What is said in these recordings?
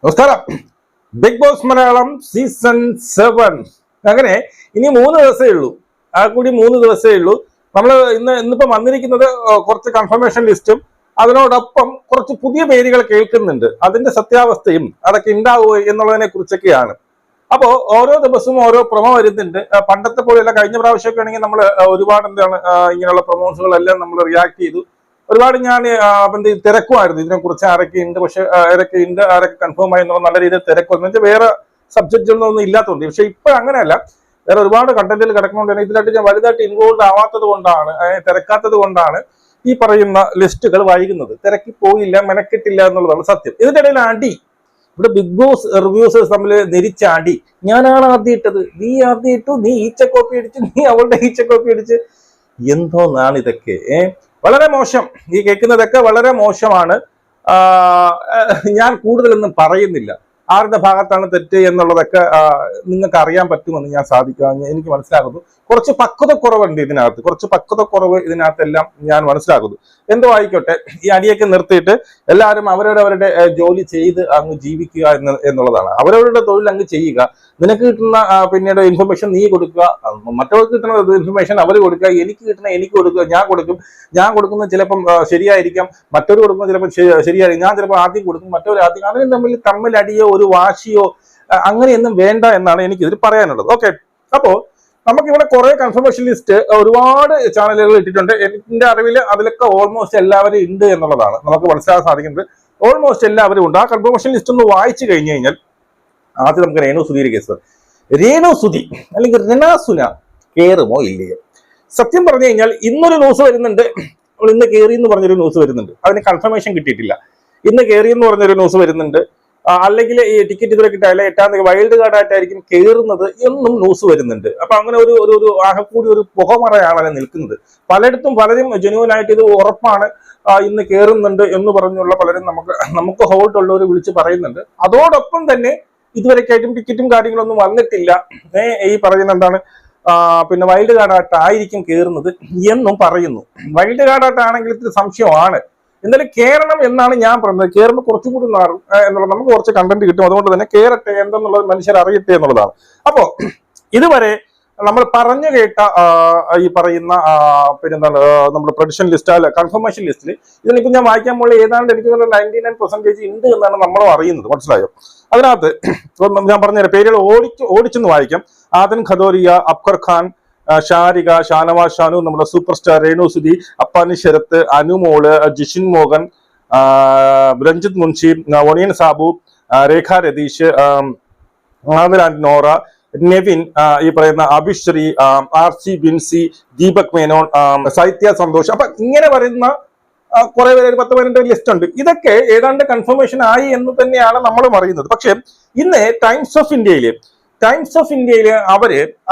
നമസ്കാരം. Big boss Malayalam season 7 അങ്ങനെ ഇനി 3 ദിവസമേ ഉള്ളൂ. ആ കൂടി 3 ദിവസമേ ഉള്ളൂ. നമ്മൾ ഇന്നിപ്പം വന്നിരിക്കുന്നത് കുറച്ച് കൺഫർമേഷൻ ലിസ്റ്റും അതിനോടൊപ്പം കുറച്ച് പുതിയ പേരുകൾ കേൾക്കുന്നുണ്ട്. അതിന്റെ സത്യാവസ്ഥയും അതൊക്കെ ഉണ്ടാവുക എന്നുള്ളതിനെ കുറിച്ചൊക്കെയാണ്. അപ്പോൾ ഓരോ ദിവസവും ഓരോ പ്രൊമോ വരുന്നുണ്ട്. പണ്ടത്തെ പോലെയല്ല, കഴിഞ്ഞ പ്രാവശ്യമൊക്കെ ആണെങ്കിൽ നമ്മൾ ഒരുപാട് ഇങ്ങനെയുള്ള പ്രൊമോസുകളെല്ലാം നമ്മൾ റിയാക്ട് ചെയ്തു. ഒരുപാട് ഞാൻ തിരക്കുമായിരുന്നു ഇതിനെ കുറിച്ച്. ആരൊക്കെ ഉണ്ട്, പക്ഷെ ആരൊക്കെ ഉണ്ട്, ആരൊക്കെ കൺഫേം ആയി എന്നുള്ള നല്ല രീതിയിൽ തിരക്കുമെന്ന് വെച്ചാൽ വേറെ സബ്ജക്റ്റുകളൊന്നും ഇല്ലാത്തതുകൊണ്ട്. പക്ഷെ ഇപ്പൊ അങ്ങനെയല്ല, വേറെ ഒരുപാട് കണ്ടന്റിൽ കിടക്കുന്നുണ്ട് തന്നെ. ഇതിലായിട്ട് ഞാൻ വലുതായിട്ട് ഇൻവോൾവ് ആവാത്തത് കൊണ്ടാണ്, തിരക്കാത്തത് കൊണ്ടാണ് ഈ പറയുന്ന ലിസ്റ്റുകൾ വൈകുന്നത്. തിരക്കി പോയില്ല, മെനക്കെട്ടില്ല എന്നുള്ളതാണ് സത്യം. ഇതിന്റെ ഇടയിൽ അടി, ഇവിടെ ബിഗ് ബോസ് റിവ്യൂസേഴ്സ് തമ്മിൽ നെരിച്ചാടി. ഞാനാണ് ആദ്യം ഇട്ടത്, നീ ആദ്യം ഇട്ടു, നീ ഈച്ചക്കോപ്പി അടിച്ചു, നീ അവളുടെ ഈച്ചക്കോപ്പി അടിച്ച്, എന്തോന്നാണ് ഇതൊക്കെ? വളരെ മോശം. ഈ കേൾക്കുന്നതൊക്കെ വളരെ മോശമാണ്. ഞാൻ കൂടുതലൊന്നും പറയുന്നില്ല. ആരുടെ ഭാഗത്താണ് തെറ്റ് എന്നുള്ളതൊക്കെ നിങ്ങൾക്ക് അറിയാൻ പറ്റുമെന്ന് എനിക്ക് മനസ്സിലാകുന്നു. കുറച്ച് പക്വതക്കുറവുണ്ട് ഇതിനകത്ത്, കുറച്ച് പക്വതക്കുറവ് ഇതിനകത്തെല്ലാം ഞാൻ മനസ്സിലാക്കുന്നു. എന്തോ ആയിക്കോട്ടെ, ഈ അടിയൊക്കെ നിർത്തിയിട്ട് എല്ലാവരും അവരവരുടെ ജോലി ചെയ്ത് അങ്ങ് ജീവിക്കുക എന്നുള്ളതാണ്. അവരവരുടെ തൊഴിൽ അങ്ങ് ചെയ്യുക. നിനക്ക് കിട്ടുന്ന പിന്നീട് ഇൻഫർമേഷൻ നീ കൊടുക്കുക, മറ്റവർക്ക് കിട്ടുന്ന ഇൻഫർമേഷൻ അവർ കൊടുക്കുക, എനിക്ക് കിട്ടുന്ന എനിക്ക് കൊടുക്കുക. ഞാൻ കൊടുക്കുന്നത് ചിലപ്പം ശരിയായിരിക്കാം, മറ്റൊരു കൊടുക്കുന്നത് ചിലപ്പോൾ ശരിയായിരിക്കും. ഞാൻ ചിലപ്പോൾ ആദ്യം കൊടുക്കും, മറ്റൊരു ആദ്യം. അതിന് തമ്മിൽ അടിയോ ഒരു വാശിയോ അങ്ങനെയൊന്നും വേണ്ട എന്നാണ് എനിക്കിതിൽ പറയാനുള്ളത്. ഓക്കെ, അപ്പോ നമുക്കിവിടെ കുറെ കൺഫർമേഷൻ ലിസ്റ്റ് ഒരുപാട് ചാനലുകൾ ഇട്ടിട്ടുണ്ട്. എന്റെ അറിവിൽ അതിലൊക്കെ ഓൾമോസ്റ്റ് എല്ലാവരും ഉണ്ട് എന്നുള്ളതാണ് നമുക്ക് മനസ്സിലാക്കാൻ സാധിക്കുന്നത്. ഓൾമോസ്റ്റ് എല്ലാവരും ഉണ്ട്. ആ കൺഫർമേഷൻ ലിസ്റ്റ് ഒന്ന് വായിച്ചു കഴിഞ്ഞു കഴിഞ്ഞാൽ ആദ്യം നമുക്ക് രേണു സുധിയുടെ കേസ്. രേണു സുധി അല്ലെങ്കിൽ റിനാസുന കയറുമോ ഇല്ലയോ? സത്യം പറഞ്ഞു കഴിഞ്ഞാൽ ഇന്നൊരു ന്യൂസ് വരുന്നുണ്ട്, ഇന്ന് കയറി എന്ന് പറഞ്ഞൊരു ന്യൂസ് വരുന്നുണ്ട്. അതിന് കൺഫർമേഷൻ കിട്ടിയിട്ടില്ല. ഇന്ന് കയറി എന്ന് പറഞ്ഞൊരു ന്യൂസ് വരുന്നുണ്ട്. അല്ലെങ്കിൽ ഈ ടിക്കറ്റ് ഇതുവരെ കിട്ടാല്ല, 8ാം തീയതി വൈൽഡ് കാർഡായിട്ടായിരിക്കും കയറുന്നത് എന്നും ന്യൂസ് വരുന്നുണ്ട്. അപ്പൊ അങ്ങനെ ഒരു ആകെക്കൂടി ഒരു പുകമറയാണ് നിൽക്കുന്നത്. പലയിടത്തും പലരും ജെന്യുവനായിട്ട് ഇത് ഉറപ്പാണ്, ഇന്ന് കയറുന്നുണ്ട് എന്ന് പറഞ്ഞുള്ള പലരും നമുക്ക് ഹോൾഡ് ഉള്ളവർ വിളിച്ച് പറയുന്നുണ്ട്. അതോടൊപ്പം തന്നെ ഇതുവരെക്കായിട്ടും ടിക്കറ്റും കാര്യങ്ങളൊന്നും വന്നിട്ടില്ല. ഈ പറയുന്ന എന്താണ്, പിന്നെ വൈൽഡ് കാർഡായിട്ടായിരിക്കും കയറുന്നത് എന്നും പറയുന്നു. വൈൽഡ് കാർഡായിട്ടാണെങ്കിൽ ഇത്തിരി സംശയമാണ്. എന്തായാലും കേരളം എന്നാണ് ഞാൻ പറയുന്നത്. കേരളം കുറച്ചുകൂടി മാറും എന്നുള്ളത്, നമുക്ക് കുറച്ച് കണ്ടന്റ് കിട്ടും. അതുകൊണ്ട് തന്നെ കേറട്ടെ, എന്തെന്നുള്ളത് മനുഷ്യർ അറിയട്ടെ എന്നുള്ളതാണ്. അപ്പോ ഇതുവരെ നമ്മൾ പറഞ്ഞു കേട്ട ഈ പറയുന്ന പിന്നെന്താണ് നമ്മുടെ പ്രഡിക്ഷൻ ലിസ്റ്റ് അല്ല കൺഫർമേഷൻ ലിസ്റ്റിൽ ഇതിനിപ്പോ ഞാൻ വായിക്കാൻ പോലെ ഏതാണ്ട് എനിക്ക് 99% ഉണ്ട് എന്നാണ് നമ്മളും അറിയുന്നത്. മനസ്സിലായോ? അതിനകത്ത് ഞാൻ പറഞ്ഞ പേരുകൾ ഓടിച്ചെന്ന് വായിക്കാം. ആദൻ ഖദോരിയ, അബ്കർ ഖാൻ, ഷാരിക, ഷാനവാസ് ഷാനു, നമ്മുടെ super star Renu Sudhi, Appani Sarath, Anumol, Jishin Mohan, Ranjith Munshi, onion Sabu, Rekha Ratheesh, Aamir and Nora, Nevin, ഈ പറയുന്ന അഭിശ്രീ, ആർസി ബിൻസി, ദീപക് മേനോൻ, സൈത്യ സന്തോഷ്. അപ്പൊ ഇങ്ങനെ പറയുന്ന കുറെ പേര് 10-12 ലിസ്റ്റ് ഉണ്ട്. ഇതൊക്കെ ഏതാണ്ട് കൺഫർമേഷൻ ആയി എന്ന് തന്നെയാണ് നമ്മളും അറിയുന്നത്. പക്ഷെ ഇന്ന് ടൈംസ് ഓഫ് ഇന്ത്യയില്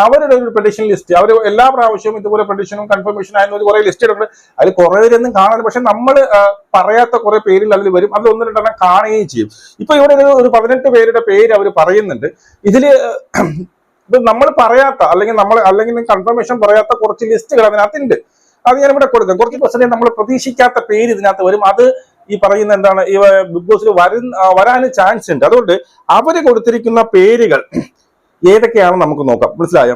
അവരുടെ ഒരു പ്രഡിക്ഷൻ ലിസ്റ്റ്, അവർ എല്ലാ പ്രാവശ്യവും ഇതുപോലെ പ്രഡിക്ഷനും കൺഫർമേഷൻ ആയിരുന്നു കുറെ ലിസ്റ്റ് ഇടുന്നുണ്ട്. അതിൽ കുറെ പേരൊന്നും കാണാതെ, പക്ഷെ നമ്മൾ പറയാത്ത കുറെ പേരിൽ അതിൽ വരും. അതിൽ 1-2 കാണുകയും ചെയ്യും. ഇപ്പൊ ഇവിടെ ഒരു 18 പേരുടെ പേര് അവർ പറയുന്നുണ്ട്. ഇതില് നമ്മൾ പറയാത്ത അല്ലെങ്കിൽ കൺഫർമേഷൻ പറയാത്ത കുറച്ച് ലിസ്റ്റുകൾ അതിനകത്തുണ്ട്. അത് ഞാൻ ഇവിടെ കൊടുക്കാം. കുറച്ച് പെർസെന്റേജ് നമ്മൾ പ്രതീക്ഷിക്കാത്ത പേര് ഇതിനകത്ത് വരും. അത് ഈ പറയുന്ന എന്താണ്, ഈ ബിഗ് ബോസിൽ വരാൻ ചാൻസ് ഉണ്ട്. അതുകൊണ്ട് അവര് കൊടുത്തിരിക്കുന്ന പേരുകൾ ഏതൊക്കെയാണെന്ന് നമുക്ക് നോക്കാം. മനസ്സിലായോ?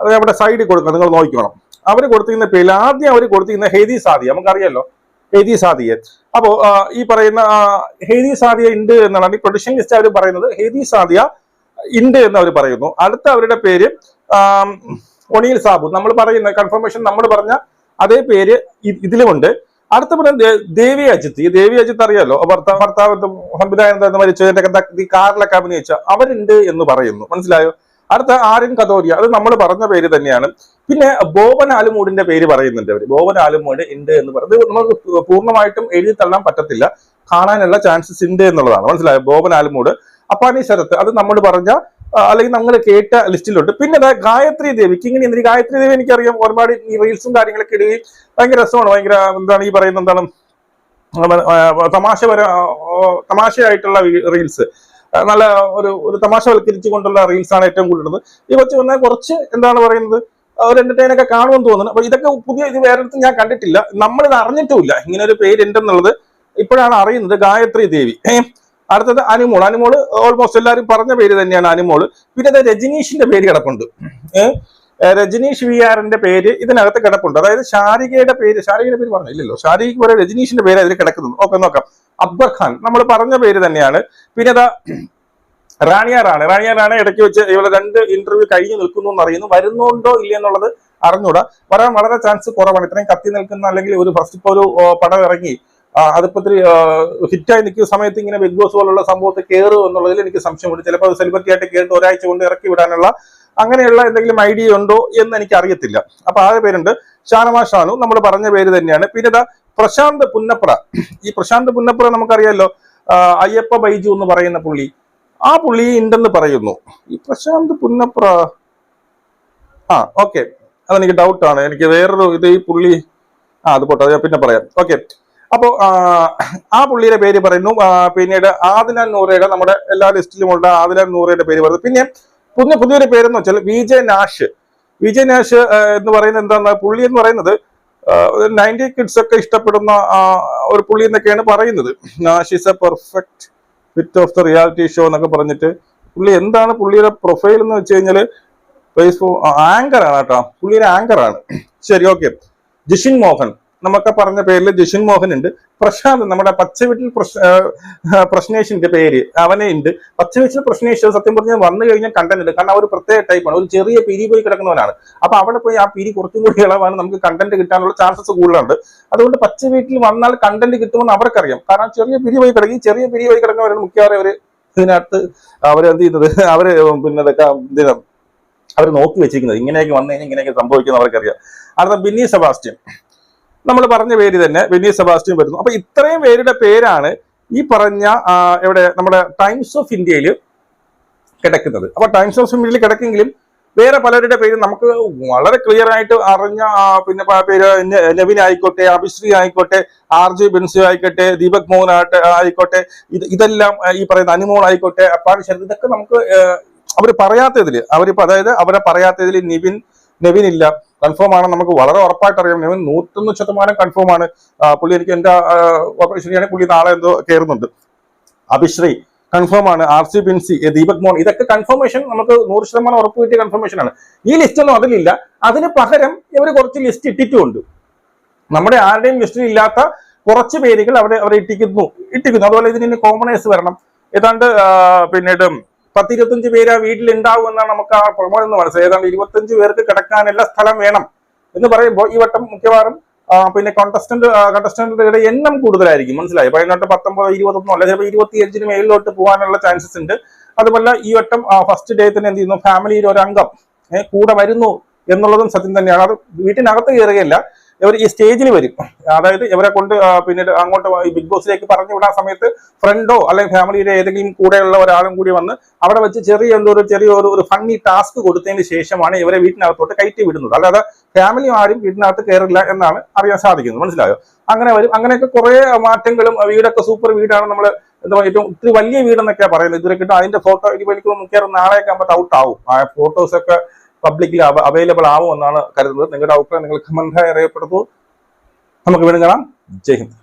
അത് അവിടെ സൈഡിൽ കൊടുക്കാം, നിങ്ങൾ നോക്കിക്കോണം. അവർ കൊടുത്തിരിക്കുന്ന പേര് ആദ്യം അവർ കൊടുത്തിരിക്കുന്ന ഹെയ്തി സാദിയ, നമുക്കറിയാലോ ഹെയ്തി സാദിയെ. അപ്പോ ഈ പറയുന്ന ഹെയ്തി സാദിയ ഉണ്ട് എന്നാണ് ഈ പ്രൊഡിക്ഷൻ ലിസ്റ്റ് അവർ പറയുന്നത്. ഹെയ്തി സാദിയ ഉണ്ട് എന്ന് അവർ പറയുന്നു. അടുത്ത അവരുടെ പേര് ഒണിയൽ സാബു, നമ്മൾ പറയുന്ന കൺഫർമേഷൻ നമ്മൾ പറഞ്ഞ അതേ പേര് ഇതിലുമുണ്ട്. അടുത്ത പറഞ്ഞ ദേവി അജിത്ത് അറിയാലോ, ഭർത്താവ് സംവിധായകൻ മരിച്ചതിന്റെ കാറിലൊക്കെ അഭിനയിച്ച അവരുണ്ട് എന്ന് പറയുന്നു. മനസ്സിലായോ? അടുത്ത ആര്യൻ കതോരിയ, അത് നമ്മൾ പറഞ്ഞ പേര് തന്നെയാണ്. പിന്നെ ബോബൻ ആലുമൂടിന്റെ പേര് പറയുന്നുണ്ട് അവർ. ബോബൻ ആലുമൂട് ഉണ്ട് എന്ന് പറയുന്നത് നമുക്ക് പൂർണ്ണമായിട്ടും എഴുതി തള്ളാൻ പറ്റത്തില്ല, കാണാനുള്ള ചാൻസസ് ഉണ്ട് എന്നുള്ളതാണ്. മനസ്സിലായോ? ബോബൻ ആലുമൂട്, അപ്പാനി ശരത്ത്, അത് നമ്മൾ പറഞ്ഞ അല്ലെങ്കിൽ നമ്മൾ കേട്ട ലിസ്റ്റിലുണ്ട്. പിന്നെ ഗായത്രി ദേവിക്ക് ഇങ്ങനെ എന്തിന് ഗായത്രി ദേവി എനിക്കറിയാം, ഒരുപാട് ഈ റീൽസും കാര്യങ്ങളൊക്കെ ഇടുകയും ഭയങ്കര രസമാണ്. ഭയങ്കര എന്താണ് ഈ പറയുന്ന എന്താണ് തമാശയായിട്ടുള്ള റീൽസ്, നല്ല ഒരു തമാശവൽക്കരിച്ചു കൊണ്ടുള്ള റീൽസാണ് ഏറ്റവും കൂടുതൽ. ഈ കൊച്ചു വന്നാൽ കുറച്ച് എന്താണ് പറയുന്നത് ഒരു എന്റർടൈൻ ഒക്കെ കാണുമെന്ന് തോന്നുന്നു. അപ്പൊ ഇതൊക്കെ ഇത് വേറെ ഞാൻ കണ്ടിട്ടില്ല, നമ്മളിത് അറിഞ്ഞിട്ടുമില്ല. ഇങ്ങനെ ഒരു പേരുണ്ടെന്നുള്ളത് ഇപ്പോഴാണ് അറിയുന്നത്. ഗായത്രി ദേവി. അടുത്തത് അനുമോൾ. അനുമോള് ഓൾമോസ്റ്റ് എല്ലാവരും പറഞ്ഞ പേര് തന്നെയാണ് അനുമോള്. പിന്നെ രജനീഷിന്റെ പേര് കിടപ്പുണ്ട്. രജനീഷ് വിആറിന്റെ പേര് ഇതിനകത്ത് കിടപ്പുണ്ട്. അതായത് ഷാരികയുടെ പേര് പറഞ്ഞില്ലല്ലോ, ഷാരികയ്ക്ക് പോലെ രജനീഷിന്റെ പേര് അതിൽ കിടക്കുന്നു. ഓക്കെ, നോക്കാം. അക്ബർ ഖാൻ നമ്മൾ പറഞ്ഞ പേര് തന്നെയാണ്. പിന്നെ റാണിയാറാണ് ഇടയ്ക്ക് വെച്ച് ഇവള് 2 ഇന്റർവ്യൂ കഴിഞ്ഞ് നിൽക്കുന്നു എന്നറിയുന്നു. വരുന്നുണ്ടോ ഇല്ല എന്നുള്ളത് അറിഞ്ഞൂടാ. വരാൻ വളരെ ചാൻസ് കുറവാണ്. ഇത്രയും കത്തി നിൽക്കുന്ന, അല്ലെങ്കിൽ ഒരു ഫസ്റ്റ് ഇപ്പോൾ ഒരു പടം ഇറങ്ങി അതിപ്പോ ഹിറ്റായി നിൽക്കുന്ന സമയത്ത് ഇങ്ങനെ ബിഗ് ബോസ് പോലുള്ള സംഭവത്തിൽ കയറും എന്നുള്ളതിൽ എനിക്ക് സംശയമുണ്ട്. ചിലപ്പോൾ സെലിബ്രിറ്റി ആയിട്ട് കയറിയിട്ട് ഒരാഴ്ച കൊണ്ട് ഇറക്കി വിടാനുള്ള അങ്ങനെയുള്ള എന്തെങ്കിലും ഐഡിയ ഉണ്ടോ എന്ന് എനിക്ക് അറിയത്തില്ല. അപ്പൊ ആ പേരുണ്ട്. ഷാനവാ ഷാനു നമ്മൾ പറഞ്ഞ പേര് തന്നെയാണ്. പിന്നെ പ്രശാന്ത് പുന്നപ്ര. ഈ പ്രശാന്ത് പുന്നപ്ര നമുക്കറിയാലോ, അയ്യപ്പ ബൈജു എന്ന് പറയുന്ന പുള്ളി, ആ പുള്ളി ഉണ്ടെന്ന് പറയുന്നു. ഈ പ്രശാന്ത് പുന്നപ്ര ഓക്കെ, അതെനിക്ക് ഡൗട്ടാണ്. എനിക്ക് വേറൊരു ഈ പുള്ളി അത് പോട്ടെ, അത് പിന്നെ പറയാം. ഓക്കെ, അപ്പോ ആ പുള്ളിയുടെ പേര് പറയുന്നു. പിന്നീട് ആദില നൂറയുടെ, നമ്മുടെ എല്ലാ ലിസ്റ്റിലുമുള്ള ആദില നൂറയുടെ പേര് പറയുന്നു. പിന്നെ പുതിയൊരു പേരെന്ന് വെച്ചാൽ വിജയ് നാഷ് എന്ന് പറയുന്നത് എന്താണ്, പുള്ളി എന്ന് പറയുന്നത് 90 കിഡ്സ് ഒക്കെ ഇഷ്ടപ്പെടുന്ന ഒരു പുള്ളി എന്നൊക്കെയാണ് പറയുന്നത്. Nash is a perfect fit of the reality show എന്നൊക്കെ പറഞ്ഞിട്ട് പുള്ളി എന്താണ് പുള്ളിയുടെ പ്രൊഫൈൽ എന്ന് വെച്ച് കഴിഞ്ഞാല് ആങ്കർ ആണ് കേട്ടോ. പുള്ളിയുടെ ആങ്കർ ആണ്. ശരി, ഓക്കെ. ജിഷിൻ മോഹൻ, നമുക്ക് പറഞ്ഞ പേരിൽ ജിഷിൻ മോഹൻ ഉണ്ട്. പ്രശാന്ത്, നമ്മുടെ പച്ചവീട്ടിൽ പ്രശ്നേഷിന്റെ പേര് അവനെ ഉണ്ട്. പച്ചവീട്ടിൽ പ്രശ്നേഷ് സത്യം പറഞ്ഞാൽ വന്നു കഴിഞ്ഞാൽ കണ്ടന്റ് ഉണ്ട്. കാരണം അവർ പ്രത്യേക ടൈപ്പാണ്, ഒരു ചെറിയ പിരി പോയി കിടക്കുന്നവനാണ്. അപ്പൊ അവിടെ പോയി ആ പിരി കുറച്ചും കൂടി ഇളവാണ്, നമുക്ക് കണ്ടന്റ് കിട്ടാനുള്ള ചാൻസസ് കൂടുതലുണ്ട്. അതുകൊണ്ട് പച്ചവീട്ടിൽ വന്നാൽ കണ്ടന്റ് കിട്ടുമെന്ന് അവർക്കറിയാം. കാരണം ചെറിയ പിരി പോയി കിടക്കും. ചെറിയ പിരി പോയി കിടക്കുന്നവരാണ് മിക്കവാറും അവര് ഇതിനകത്ത് അവരെന്ത് ചെയ്യുന്നത്, അവര് പിന്നെ അവർ നോക്കി വെച്ചിരിക്കുന്നത്. ഇങ്ങനെയൊക്കെ വന്നു കഴിഞ്ഞാൽ ഇങ്ങനെയൊക്കെ സംഭവിക്കുന്നത് അവർക്കറിയാം. അടുത്ത ബിന്നി സെബാസ്റ്റ്യൻ, നമ്മൾ പറഞ്ഞ പേര് തന്നെ ബിന്നി സെബാസ്റ്റ്യൻ വരുന്നു. അപ്പൊ ഇത്രയും പേരുടെ പേരാണ് ഈ പറഞ്ഞ ഇവിടെ നമ്മുടെ ടൈംസ് ഓഫ് ഇന്ത്യയിൽ കിടക്കുന്നത്. അപ്പൊ ടൈംസ് ഓഫ് ഇന്ത്യയിൽ കിടക്കെങ്കിലും വേറെ പലരുടെ പേര് നമുക്ക് വളരെ ക്ലിയർ ആയിട്ട് അറിഞ്ഞ പിന്നെ പേര് നവീൻ ആയിക്കോട്ടെ, അഭിശ്രീ ആയിക്കോട്ടെ, RJ ബെൻസി ആയിക്കോട്ടെ, ദീപക് മോഹൻ ആയിക്കോട്ടെ, ഇതെല്ലാം ഈ പറയുന്ന അനുമോൾ ആയിക്കോട്ടെ, അപ്പാടി ശരത്, ഇതൊക്കെ നമുക്ക് അവർ പറയാത്തതില് അതായത് അവരെ പറയാത്തതിൽ നെവിൻ ഇല്ല, കൺഫേം ആണ്. നമുക്ക് വളരെ ഉറപ്പായിട്ട് അറിയാം. നെവിൻ 101% കൺഫേം ആണ്. പുള്ളി എനിക്ക് എന്റെ ശരിയാണ്, പുള്ളി നാളെ എന്തോ കയറുന്നുണ്ട്. അഭിശ്രീ കൺഫേം ആണ്. RC ബിൻസി, ദീപക് മോഹൻ, ഇതൊക്കെ കൺഫർമേഷൻ നമുക്ക് 100% ഉറപ്പ് കിട്ടിയ കൺഫർമേഷൻ ആണ്. ഈ ലിസ്റ്റ് ഒന്നും അതിലില്ല. അതിന് പകരം ഇവർ കുറച്ച് ലിസ്റ്റ് ഇട്ടിട്ടുമുണ്ട്. നമ്മുടെ ആരുടെയും ലിസ്റ്റിൽ ഇല്ലാത്ത കുറച്ച് പേരുകൾ അവർ ഇട്ടിക്കുന്നു. അതുപോലെ ഇതിന് കോമണേഴ്സ് വരണം. ഏതാണ്ട് പിന്നീട് 10-25 പേര് ആ വീട്ടിൽ ഉണ്ടാവും എന്നാണ് നമുക്ക് ആ പ്രൊമോയിൽ നിന്ന് മനസ്സിലായി. ഏതാണ്ട് 25 പേർക്ക് കിടക്കാനുള്ള സ്ഥലം വേണം എന്ന് പറയുമ്പോൾ ഈ വട്ടം മിക്കവാറും പിന്നെ കണ്ടസ്റ്റന്റുകളുടെ എണ്ണം കൂടുതലായിരിക്കും. മനസ്സിലായി. 18, 19, 21 അല്ല, ചിലപ്പോൾ 25 മേലിലോട്ട് പോകാനുള്ള ചാൻസസ് ഉണ്ട്. അതുപോലെ ഈ വട്ടം ഫസ്റ്റ് ഡേ തന്നെ എന്ത് ചെയ്യുന്നു, ഫാമിലിയിൽ ഒരു അംഗം കൂടെ വരുന്നു എന്നുള്ളതും സത്യം തന്നെയാണ്. അത് വീട്ടിനകത്ത് കയറുകയല്ല, ഇവർ ഈ സ്റ്റേജിൽ വരും. അതായത് ഇവരെ കൊണ്ട് പിന്നീട് അങ്ങോട്ട് ബിഗ് ബോസിലേക്ക് പറഞ്ഞു വിടാൻ സമയത്ത് ഫ്രണ്ടോ അല്ലെങ്കിൽ ഫാമിലിയിലെ ഏതെങ്കിലും കൂടെയുള്ള ഒരാളും കൂടി വന്ന് അവിടെ വെച്ച് ചെറിയൊരു ഫണ്ണി ടാസ്ക് കൊടുത്തതിന് ശേഷമാണ് ഇവരെ വീട്ടിനകത്തോട്ട് കയറ്റി വിടുന്നത്. അല്ലാതെ ഫാമിലി ആരും വീട്ടിനകത്ത് കയറില്ല എന്നാണ് അറിയാൻ സാധിക്കുന്നത്. മനസ്സിലായോ? അങ്ങനെ വരും. അങ്ങനെയൊക്കെ കുറെ മാറ്റങ്ങളും, വീടൊക്കെ സൂപ്പർ വീടാണ്, നമ്മൾ എന്താ പറയുക, ഏറ്റവും ഒത്തിരി വലിയ വീടെന്നൊക്കെയാണ് പറയുന്നത്. ഇതുവരെ കിട്ടും. അതിന്റെ ഫോട്ടോ എനിക്ക് മിക്കവാറും നാളെയൊക്കെ ആകുമ്പോൾ ഔട്ട് ആവും. ആ ഫോട്ടോസൊക്കെ പബ്ലിക്കിൽ അവൈലബിൾ ആവും എന്നാണ് കരുതുന്നത്. നിങ്ങളുടെ അഭിപ്രായം നിങ്ങൾ കമന്റായി അറിയപ്പെടുന്നു. നമുക്ക് വീണ്ടും കാണാം. ജയ് ഹിന്ദ്.